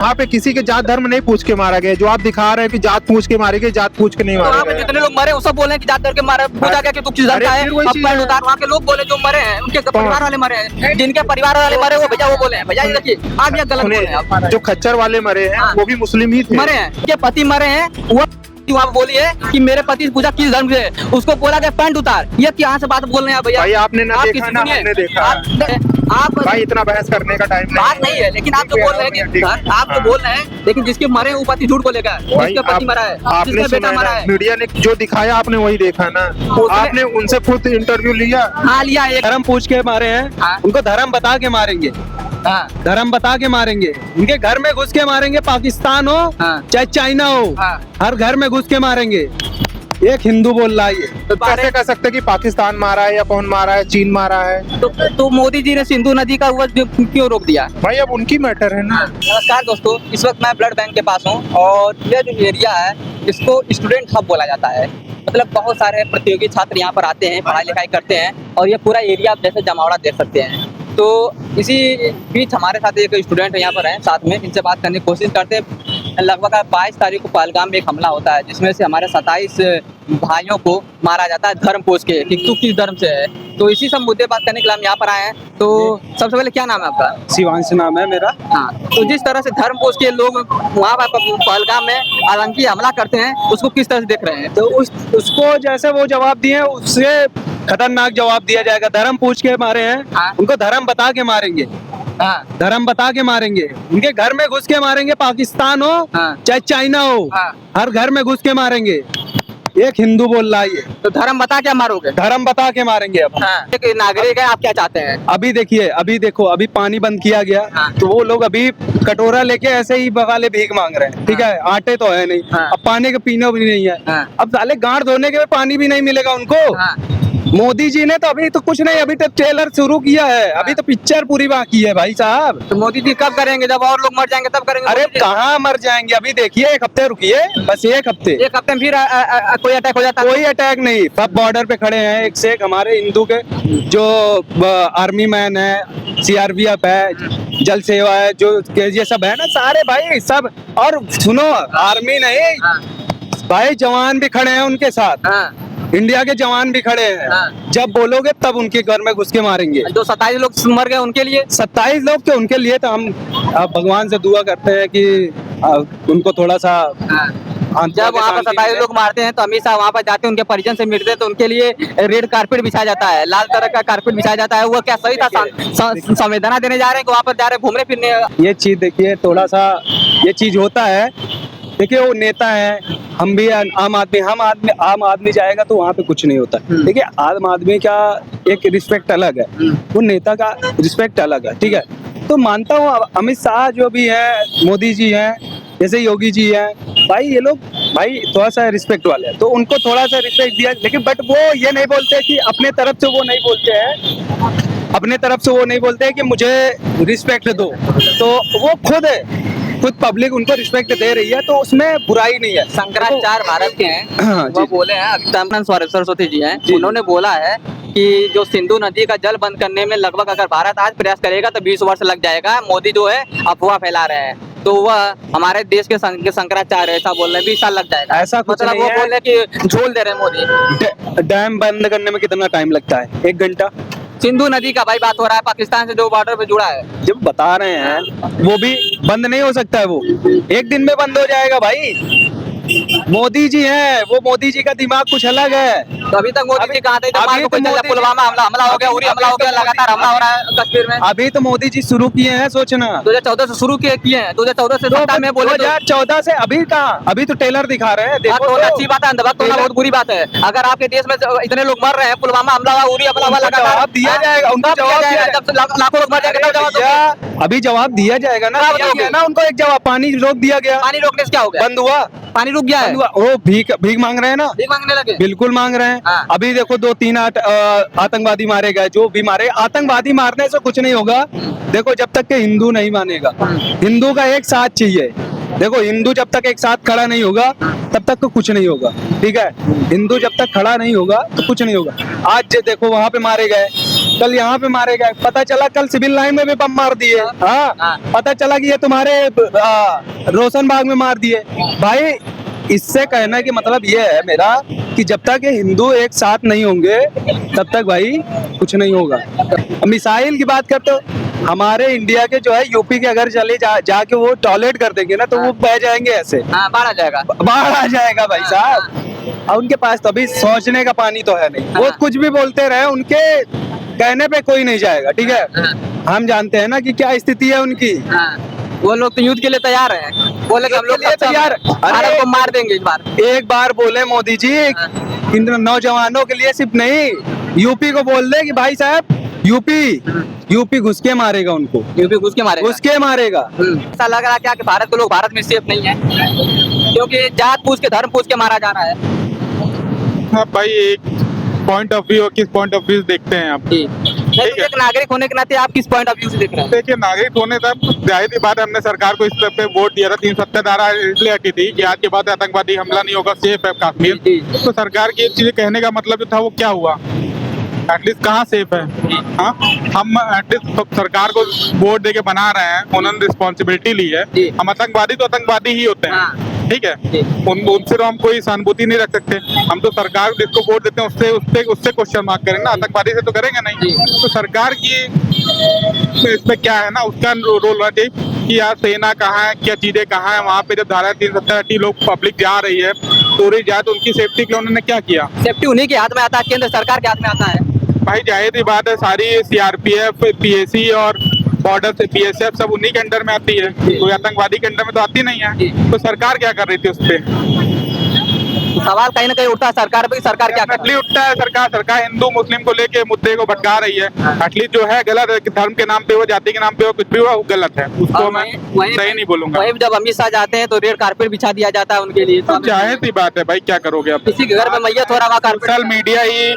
वहाँ पे किसी के जात धर्म नहीं पूछ के मारा गया। जो आप दिखा रहे हैं कि जात पूछ के मारे गए, जात पूछ के नहीं तो मारे वहाँ पे गए। जितने लोग मरे वो सब बोल रहे हैं कि जात करके मारा, पूछा गया कि तू किस धर्म का है, फिर वही अब चीज़ पैंट है। उतार। वहाँ के लोग बोले जो मरे हैं उनके परिवार वाले मरे हैं, जिनके परिवार वाले मरे वो भैया वो बोले हैं। भैया ये देखिए आप ये गलत बोल रहे हैं आप। जो खच्चर वाले मरे हैं हाँ। वो भी मुस्लिम ही थे। मरे हैं, के पति मरे हैं, वो वहाँ बोली है कि मेरे पति से पूछा किस धर्म से है, उसको बोला गया पैंट उतार। ये क्या से बात बोल रहे हैं भैया? भाई आपने ना आप देखा किसी ना, सुनिए, हमने देखा। आप भाई इतना बहस करने का टाइम बात नहीं है, लेकिन आप जो बोल रहे हैं कि आप जो बोल रहे हैं, लेकिन जिसके मरे हैं वो पति झूठ बोलेगा, भाई जिसका पति मरा है, आपने जिसका बेटा सुना मरा है है। मीडिया ने जो दिखाया आपने वही देखा ना। आपने उनसे खुद इंटरव्यू लिया। हाँ लिया एक। धर्म पूछ के मारे हैं, हाँ। उनको धर्म बता के मारेंगे, हाँ धर्म बता के मारेंगे, उनके घर में घुस के मारेंगे। पाकिस्तान हो हाँ। चाहे चाइना हो, हाँ। हर घर में घुस के मारेंगे। एक हिंदू बोल रहा है ये। तो कैसे कह सकते कि पाकिस्तान मारा है या कौन मारा है, चीन मारा है? तो मोदी जी ने सिंधु नदी का वो क्यों रोक दिया? भाई अब उनकी मैटर है ना। नमस्कार दोस्तों, इस वक्त मैं ब्लड बैंक के पास हूँ और यह जो एरिया है इसको स्टूडेंट हब बोला जाता है। मतलब बहुत सारे प्रतियोगी छात्र यहाँ पर आते हैं, पढ़ाई लिखाई करते हैं और ये पूरा एरिया आप जैसे जमावड़ा देख सकते हैं। तो इसी बीच हमारे साथ एक स्टूडेंट यहाँ पर हैं, साथ में इनसे बात करने की कोशिश करते हैं। लगभग 22 तारीख को पहलगाम में एक हमला होता है जिसमें से हमारे 27 भाइयों को मारा जाता है धर्म पूछ के कि तू किस धर्म से है। तो इसी सब मुद्दे बात करने के लिए हम यहाँ पर आए हैं। तो सबसे पहले क्या नाम है आपका? शिवांश नाम है मेरा। हाँ, तो जिस तरह से धर्म पूछ के लोग वहाँ पर पहलगाम में आतंकी हमला करते हैं उसको किस तरह से देख रहे हैं? तो उसको जैसे वो जवाब दिए उससे खतरनाक जवाब दिया जाएगा। धर्म पूछ के मारे हैं, हाँ। उनको धर्म बता के मारेंगे, हाँ धर्म बता के मारेंगे, उनके घर में घुस के मारेंगे। पाकिस्तान हो हाँ। चाहे चाइना हो, हाँ। हर घर में घुस के मारेंगे। एक हिंदू बोल रहा है ये, तो धर्म बता क्या मारोगे? धर्म बता के मारेंगे। अब हाँ। एक नागरिक है, आप क्या चाहते हैं? अभी देखिए, अभी देखो, अभी पानी बंद किया गया, हाँ। तो वो लोग अभी कटोरा लेके ऐसे ही बगाले भीख मांग रहे हैं। ठीक है, आटे तो है नहीं, हाँ। अब पानी का पीना भी नहीं है। हाँ। अब साले गांड धोने के भी पानी भी नहीं मिलेगा उनको। हाँ। मोदी जी ने तो अभी तो कुछ नहीं, अभी तो ट्रेलर शुरू किया है, अभी तो पिक्चर पूरी बाकी है भाई साहब। तो मोदी जी कब करेंगे? जब और लोग मर जाएंगे तब करेंगे? अरे मोदी जी? कहाँ मर जाएंगे, अभी देखिए, एक हफ्ते रुकिए, बस एक हफ्ते। एक हफ्ते में फिर कोई अटैक हो जाता है? कोई अटैक नहीं, सब बॉर्डर पे खड़े हैं एक से एक। हमारे हिंदू के जो आर्मी मैन है, सीआरपीएफ है, जल सेवा है, जो ये सब है ना, सारे भाई सब। और सुनो, आर्मी नहीं हाँ। भाई, जवान भी खड़े हैं उनके साथ, हाँ। इंडिया के जवान भी खड़े हैं। हाँ। जब बोलोगे तब उनके घर में घुस के मारेंगे। जो 27 लोग मर गए उनके लिए? 27 लोग के उनके लिए तो हम भगवान से दुआ करते हैं कि उनको थोड़ा सा जब वहाँ पर 27 लोग मारते हैं तो हमेशा वहाँ पर जाते हैं, उनके परिजन से मिलते हैं, तो उनके लिए रेड कारपेट बिछाया जाता है, लाल तरह का कारपेट बिछाया जाता है। वो क्या सही था? संवेदना देने जा रहे हैं कि वहाँ पर जा रहे हैं घूमने फिरने? ये चीज देखिए, थोड़ा सा ये चीज होता है। देखिए, वो नेता है, हम भी आम आदमी जाएगा तो वहाँ पे कुछ नहीं होता। देखिए, आम आदमी का एक रिस्पेक्ट अलग है, वो नेता का रिस्पेक्ट अलग है। ठीक है, तो मानता हूँ अमित शाह जो भी है, मोदी जी हैं, जैसे योगी जी हैं, भाई ये लोग भाई थोड़ा सा रिस्पेक्ट वाले हैं, तो उनको थोड़ा सा रिस्पेक्ट दिया। लेकिन बट वो ये नहीं बोलते कि अपने तरफ से वो नहीं बोलते हैं, अपने तरफ से वो नहीं बोलते हैं कि मुझे रिस्पेक्ट दो। तो वो खुद पब्लिक उनको रिस्पेक्ट दे रही है, तो उसमें बुराई नहीं है। शंकराचार्य भारत के हैं, हाँ, वो जी। बोले हैं, अभितानंद सरस्वती जी हैं, जी। उन्होंने बोला है कि जो सिंधु नदी का जल बंद करने में लगभग अगर भारत आज प्रयास करेगा तो 20 वर्ष लग जाएगा। मोदी जो है अफवाह फैला रहे हैं, तो वह हमारे देश के शंकराचार्य ऐसा बोल रहे हैं 20 साल लग जाएगा। ऐसा कुछ मतलब नहीं वो है। बोल रहे हैं कि झोल दे रहे हैं मोदी। डैम बंद करने में कितना टाइम लगता है? 1 घंटा। सिंधु नदी का भाई बात हो रहा है, पाकिस्तान से जो बॉर्डर पे जुड़ा है। जब बता रहे हैं वो भी बंद नहीं हो सकता है, वो 1 दिन में बंद हो जाएगा भाई। मोदी जी हैं, वो मोदी जी का दिमाग कुछ अलग है। तो अभी तक मोदी जी कहाँ थे? जब अभी मान लो तो कोई मोदी जी- पुलवामा हमला हो गया, उरी हमला हो गया, लगातार हमला हो रहा है कश्मीर में। अभी तो मोदी जी शुरू किए हैं सोचना। 2014 से शुरू किए हैं, 2014 से सत्ता में बोले तो 2014 से अभी कहाँ, अभी तो टेलर दिखा रहे हैं। बात देखो होना तो। अच्छी बात है, अंधभक्त होना बहुत बुरी बात है। अगर आपके देश में इतने लोग मर रहे हैं, पुलवामा हमला हुआ, उरी हमला हुआ, उनको लगातार जवाब दिया जाएगा, उनको जवाब दिया जब से लाखों लोग मर जाएंगे तब जवाब दोगे। भैया, अभी जवाब दिया जाएगा ना, जवाब दिया दोगे। गया ना उनको एक जवाब। पानी रोक दिया गया, पानी रोकने से क्या हो गया? बंद हुआ, पानी रुक गया है, बंद हुआ। वो भीख मांग रहे हैं ना, भीख मांगने लगे। बिल्कुल मांग रहे हैं। हाँ। अभी देखो 2-3 आतंकवादी मारे गए, जो भी मारे। आतंकवादी मारने से कुछ नहीं होगा। देखो, जब तक के हिंदू नहीं मानेगा, हिंदू का एक साथ चाहिए। देखो, हिंदू जब तक एक साथ खड़ा नहीं होगा तब तक तो कुछ नहीं होगा। ठीक है, हिंदू जब तक खड़ा नहीं होगा तो कुछ नहीं होगा। आज देखो वहां पे मारे गए, कल यहाँ पे मारे गए, पता चला कल सिविल लाइन में भी बम मार दिए। हाँ, हाँ। पता चला कि ये तुम्हारे रोशन बाग में मार दिए। भाई इससे कहना कि मतलब ये है मेरा कि जब तक ये हिंदू एक साथ नहीं होंगे तब तक भाई कुछ नहीं होगा। अब मिसाइल की बात करते हो, हमारे इंडिया के जो है यूपी के अगर चले जाके वो टॉयलेट कर देंगे ना तो वो बह जाएंगे ऐसे, हाँ, बाढ़ आ जाएगा। बाढ़ आ जाएगा भाई साहब। और उनके पास तो अभी सोचने का पानी तो है नहीं, वो हाँ। कुछ भी बोलते रहे, उनके कहने पे कोई नहीं जाएगा। ठीक है, हम जानते हैं ना कि क्या स्थिति है उनकी। हाँ, वो लोग तो युद्ध के लिए तैयार हैं, बोले कि हम लोग युद्ध के लिए तैयार। भारत को मार देंगे इस बार। एक बार बोले मोदी जी इन नौजवानों के लिए, सिर्फ नहीं यूपी को बोल दे कि भाई साहब यूपी घुस के मारेगा उनको, यूपी घुस के मारेगा। घुस के मारेगा। ऐसा लग रहा है क्या कि भारत के लोग भारत में सेफ नहीं है, क्योंकि जात पूछ के धर्म पूछ के मारा जा रहा है। हाँ भाई, एक पॉइंट ऑफ व्यू, किस पॉइंट ऑफ व्यू से देखते हैं आप? जी, नहीं, तो एक नागरिक होने के नाते आप किस पॉइंट ऑफ व्यू से देख रहे हैं? देखिए, नागरिक होने तक जाहिर सी बात है, हमने सरकार को इस तरफ पे वोट दिया था। 370 धारा इसलिए हटी थी कि आज के बाद आतंकवादी हमला नहीं होगा, सेफ है कश्मीर। जी, तो सरकार की चीजें कहने का मतलब जो था वो क्या हुआ? एटलीस्ट कहाँ सेफ है? हाँ, हम एटलीस्ट सरकार को वोट देके बना रहे हैं, उन्होंने रिस्पॉन्सिबिलिटी ली है। जी। हम आतंकवादी तो आतंकवादी ही होते हैं। हाँ। ठीक है, जी। उनसे तो हम कोई सहानुभूति नहीं रख सकते। हम तो सरकार जिसको वोट देते हैं उससे क्वेश्चन मार्क करेंगे ना, आतंकवादी से तो करेंगे नहीं। तो सरकार की इसमें क्या है ना, उसका रोल होना चाहिए कि यार सेना कहाँ है, क्या चीजें कहाँ है। वहाँ पे जब धारा 370 लोग पब्लिक जा रही है, टूरिस्ट जाए, तो उनकी सेफ्टी के लिए उन्होंने क्या किया? सेफ्टी उन्हीं के हाथ में आता है, केंद्र सरकार के हाथ में आता है। भाई जाहिर सी बात है, सारी सीआरपीएफ, पीएसी और बॉर्डर से बीएसएफ सब उन्हीं के अंडर में आती है, कोई आतंकवादी के अंडर में तो आती नहीं है। तो सरकार क्या कर रही थी उस पर? सवाल कहीं ना कहीं उठता है सरकार पे, सरकार क्या कर रही है? उठता है सरकार हिंदू मुस्लिम को लेके मुद्दे को भटका रही है। एटलीस्ट जो है गलत है, कि धर्म के नाम पे हो, जाति के नाम पे हो, कुछ भी हो, वो गलत है। उसको और मैं वहीं सही नहीं बोलूंगा। वहीं जब अमित शाह जाते हैं तो रेड कारपेट बिछा दिया जाता है उनके लिए। तो जाहिर सी बात है भाई, क्या करोगे आप? किसी के घर में मैयत हो रहा है, कारपेट। सोशल मीडिया ही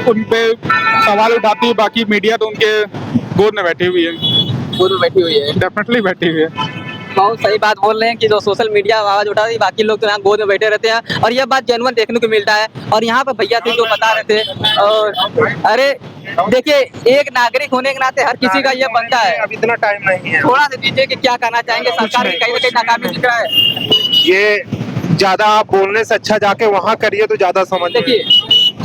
उन पे सवाल उठाती है, बाकी मीडिया तो उनके गोद में बैठी हुई है। गोद में बैठी हुई है, डेफिनेटली बैठी हुई है। बहुत सही बात बोल रहे हैं कि जो सोशल मीडिया आवाज उठा रही, बाकी लोग तो यहाँ गोद में बैठे रहते हैं, और यह बात जेन्युइन देखने को मिलता है। और यहाँ पे भैया थे जो बता रहे थे, और अरे देखिए, एक नागरिक होने के नाते हर किसी का यह बनता है। अब इतना टाइम नहीं है। थोड़ा सा दीजिए कि क्या कहना चाहेंगे, सरकार की कहीं ना कहीं नाकामी दिख रहा है। ये ज्यादा आप बोलने से अच्छा जाके वहाँ करिए तो ज्यादा समझ में। देखिए,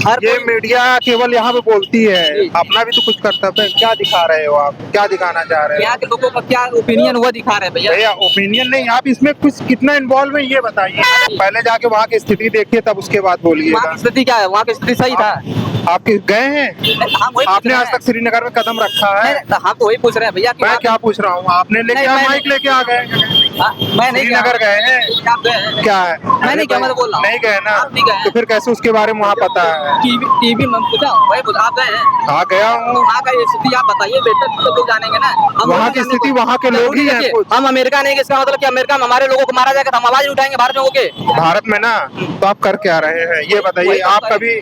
हर ये कोई- मीडिया केवल यहाँ पे बोलती है, जी। अपना भी तो कुछ कर्तव्य है। क्या दिखा रहे हो आप, क्या दिखाना चाह रहे हो? यहाँ के लोगों का क्या ओपिनियन हुआ दिखा रहे हैं भैया। भैया ओपिनियन नहीं, आप इसमें कुछ कितना इन्वॉल्व है ये बताइए। पहले जाके वहाँ की स्थिति देखिए, तब उसके बाद वहाँ बोलिएगा। की स्थिति क्या है? वहाँ की स्थिति सही था। आप गए हैं? हम वही पूछ आपने रहे आज हैं। तक श्रीनगर में कदम रखा है? नहीं, हम तो वही पूछ रहे हैं भैया कि मैं वहाँ- क्या पूछ रहा हूँ, आपने लेके नहीं, आ मैं- माइक लेके आ गए? हाँ, मैं नहीं श्रीनगर गया। गए हैं? आप गए हैं? क्या है? मैं नहीं गया, मैं तो बोल रहा हूँ। नहीं गए ना, आप नहीं गए। तो फिर कैसे उसके बारे में वहाँ पता है? टीवी में पूछा, वही पूछा, आप गए हैं? हाँ गया तो हूँ। वहाँ का ये स्थिति आप बताइए बेहतर, तो लोग जानेंगे ना। हम वहाँ लोग की जानने स्थिति को- वहाँ के लोग ही हैं। देखिए, हम अमेरिका नहीं, इसका मतलब कि अमेरिका में हमारे लोगों को मारा जाएगा तो हम आवाज नहीं उठाएंगे भारत में होके। भारत में ना, तो आप कर क्या रहे हैं ये बताइए। वही तो आप कर- कभी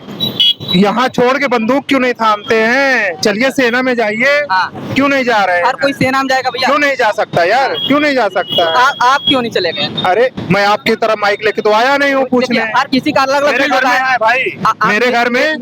यहाँ छोड़ के बंदूक क्यों नहीं थामते हैं? चलिए सेना में जाइए। हाँ। क्यों नहीं जा रहे हर हैं? कोई सेना में जाएगा भैया। क्यों नहीं जा सकता यार, क्यों नहीं जा सकता? आप क्यों नहीं चले गए? अरे मैं आपकी तरह माइक लेके तो आया नहीं हूँ पूछने। देखिए, हर किसी का अलग अलग मेरे फील्ड घर होता में है। है भाई, मेरे घर में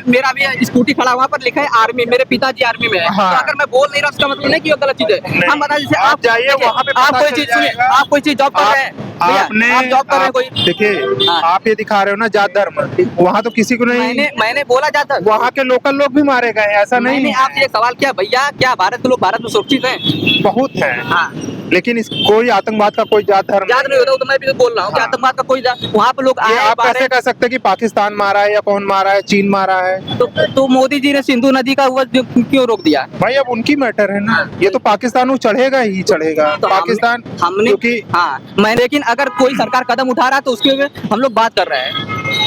मेरा भी स्कूटी खड़ा वहाँ पर लिखा है आर्मी, मेरे पिताजी आर्मी में है। हाँ। तो अगर मैं बोल नहीं रहा उसका मतलब नहीं कि वो गलत चीज है। नहीं। हम बता जैसे आप जाइए, देखिए, वहाँ पे आप पता कोई चल चीज सुनिए, जाएगा। आप कोई चीज जॉब कर रहे हैं भैया, आपने आप जॉब कर रहे हैं कोई। देखिए, हाँ। आप ये दिखा रहे हो ना जात धर्म, वहाँ तो किसी को नहीं। मैंने बोला जाता, वहाँ के लोकल लोग भी मारे गए हैं, ऐसा नहीं मैंने है। आपसे एक सवाल किया भैया, क्या भारत के लोग भारत में सुरक्षित हैं? बहुत है, हाँ, लेकिन इस कोई आतंकवाद का कोई जात धर्म याद नहीं होता वो तो मैं भी तो बोल रहा हूँ कि हाँ। आतंकवाद का कोई वहाँ पे लोग ये आए आप कैसे कह सकते हैं कि पाकिस्तान मारा है या कौन मारा है, चीन मारा है? तो मोदी जी ने सिंधु नदी का वो क्यों रोक दिया? भाई अब उनकी मैटर है ना, ये तो पाकिस्तान को चढ़ेगा ही चढ़ेगा। तो पाकिस्तान हमने क्योंकि हाँ, मैं लेकिन अगर कोई सरकार कदम उठा रहा है तो उसके हम लोग बात कर रहे हैं।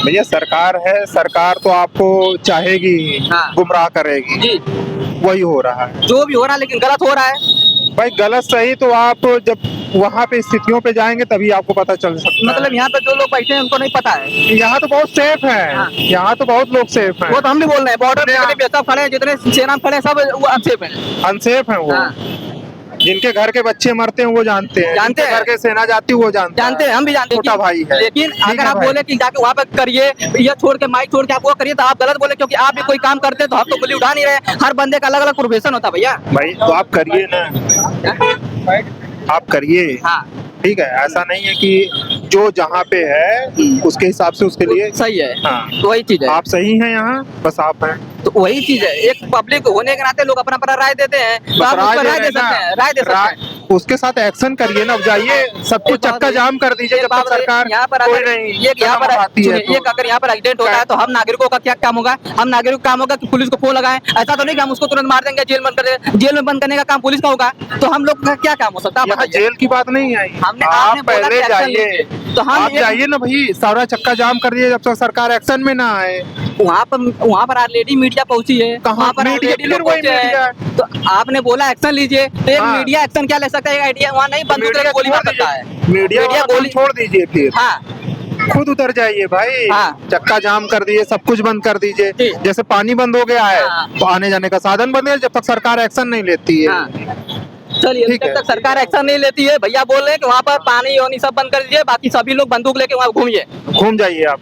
भैया सरकार है, सरकार तो आपको चाहेगी ही, हाँ। गुमराह करेगी, जी, वही हो रहा है। जो भी हो रहा है लेकिन गलत हो रहा है। भाई गलत सही तो आप जब वहाँ पे स्थितियों पे जाएंगे तभी आपको पता चल सकता मतलब यहाँ पे जो लोग बैठे हैं उनको नहीं पता है। है। यहाँ तो बहुत सेफ है, हाँ। यहाँ तो बहुत लोग सेफ हैं। वो तो हम भी बोल रहे हैं, बॉर्डर पे हाँ। जितने भी सब खड़े हैं, जितने सेना में खड़े हैं, सब वो अनसेफ हैं। अनसेफ हैं वो। हाँ। जिनके घर के बच्चे मरते हैं वो जानते हैं, जानते जिनके हैं। घर के सेना जाती है वो जानते हैं, हम भी जानते हैं छोटा भाई है। लेकिन ठीक अगर है आप भाई। बोले कि जाके वहाँ पे करिए, ये छोड़ के माइक छोड़ के आप वो करिए, तो आप गलत बोले, क्योंकि आप भी कोई काम करते हैं तो हम तो गोली उठा नहीं रहे। हर बंदे का अलग अलग प्रोफेशन होता है भैया। भाई तो आप करिए ना, आप करिए। हाँ ठीक है, ऐसा नहीं है कि जो जहाँ पे है उसके हिसाब से उसके लिए सही है। हाँ। तो वही चीज है, आप सही हैं यहाँ, बस आप हैं। तो वही चीज है, एक पब्लिक होने के नाते लोग अपना अपना राय देते हैं, तो आप उस पर राय दे सकते हैं, राय दे सकते हैं। उसके साथ एक्शन करिए ना, अब जाइए सब कुछ चक्का जाम कर दीजिए जब तक सरकार यहाँ पर कोई अगर नहीं ये यहाँ पर आती है सुनिए, तो। ये अगर यहाँ पर एक्सीडेंट होता है तो हम नागरिकों का क्या काम होगा? हम नागरिकों का काम होगा कि पुलिस को फोन लगाएं। ऐसा तो नहीं कि हम उसको तुरंत मार देंगे, जेल बंद कर देंगे। जेल में बंद करने का काम पुलिस का होगा, तो हम लोग का क्या काम हो सकता है? आप यहाँ बताइए। जेल की बात नहीं आई, हमने आप आपने बोला पहले कि एक्शन जाइए, लीजिए, तो हम आप जाइए ना भाई, सारा चक्का जाम कर दिए जब तक सरकार एक्शन में ना आए। वहाँ पर ऑलरेडी मीडिया पहुंची है, कहाँ वहाँ पर मीडिया? ऑलरेडी फिर लोग वही पहुंचे मीडिया हैं। तो आपने बोला एक्शन लीजिए, तो एक हाँ। मीडिया एक्शन क्या ले सकता है? एक आइडिया वहाँ नहीं, बंदूक लेके गोली मार सकता है। मीडिया मीडिया गोली गोली छोड़ दीजिए, फिर हाँ खुद उतर जाइए भाई। हाँ। चक्का जाम कर दिए, सब कुछ बंद कर दीजिए। जी। जैसे पानी बंद हो गया है हाँ। तो आने जाने का साधन बंद है जब तक सरकार एक्शन नहीं लेती है। हाँ। चलिए, ठीक जब है। तक सरकार एक्शन नहीं लेती है, भैया बोल रहे हैं कि वहाँ पर पानी वानी सब बंद कर दीजिए, बाकी सभी लोग बंदूक लेके वहाँ घूमिए। घूम जाइए आप।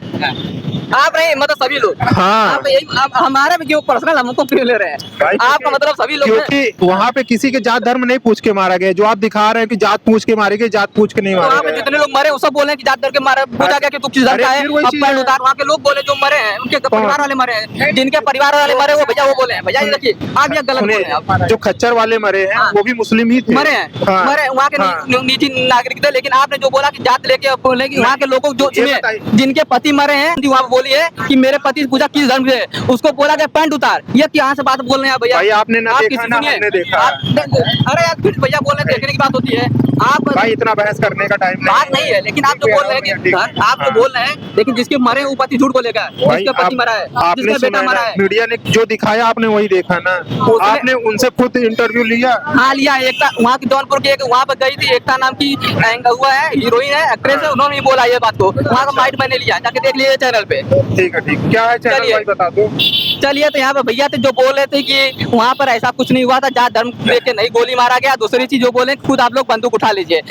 आप नहीं, मतलब सभी लोग। हाँ। आप यही हमारे भी क्यों पर्सनल हमको क्यों ले रहे भाई, हैं? आपका मतलब सभी लोग हैं। क्योंकि वहाँ पे किसी के जात धर्म नहीं पूछ के मारा गया। जो आप दिखा रहे हैं कि जात पूछ के मारे गए, जात पूछ के नहीं तो मारे वहाँ पे गए। जितने लोग मरे वो सब बोले हैं कि जात दर के मारे, पूछा गया कि तू किस धर्म अरे का है, फिर वही अब चीज़ पैर है। उतार। वहाँ के लोग बोले जो मरे हैं उनके परिवार वाले मरे हैं, जिनके परिवार वाले मरे वो भैया वो बोले हैं। भैया ये देखिए, आप ये गलत बोल रहे हैं आप। जो खच्चर वाले मरे हैं हाँ। वो भी मुस्लिम ही थे। मरे हैं, हाँ। मरे वहाँ के हाँ। निजी नागरिक थे। लेकिन आपने जो बोला कि जात लेके बोले कि वहाँ के लोगों को जो ये सुनिए, बताइए। जिनके पति मरे हैं, वहाँ पे बोली है कि मेरे पति पूछा किस धर्म से, उसको बोला कि पैंट उतार। ये यहाँ से बात बोल रहे हैं भैया? भाई आपने ना आप देखा किसी ना, सुनिए, हमने देखा। अरे यार फिर भैया बोल रहे हैं, देखने की बात होती है। आप भाई इतना बहस करने का टाइम बात नहीं है, लेकिन आप जो बोल रहे हैं कि आप जो बोल रहे हैं, लेकिन जिसके मरे हैं वो पति झूठ बोलेगा, जिसके पति मरा है, आपने जिसका बेटा सुना मरा है, है। मीडिया ने जो दिखाया आपने वही देखा ना। उसने- आपने उनसे खुद इंटरव्यू लिया। हाँ लिया। एकता वहाँ की जौनपुर की एक वहाँ पर गई थी, एकता नाम की हुआ है, हीरोइन है, एक्ट्रेस है, उन्होंने भी बोला ये बात को। वहाँ का माइट मैंने लिया, जाके देख लिया चैनल पे। ठीक है, ठीक। क्या है चैनल चलिए। भाई बता दो। चलिए, तो यहाँ पे भैया थे जो बोल रहे थे कि वहाँ पर ऐसा कुछ नहीं हुआ था, जात धर्म लेके नहीं गोली मारा गया। दूसरी चीज जो बोले खुद आप लोग बंदूक उठा लीजिए।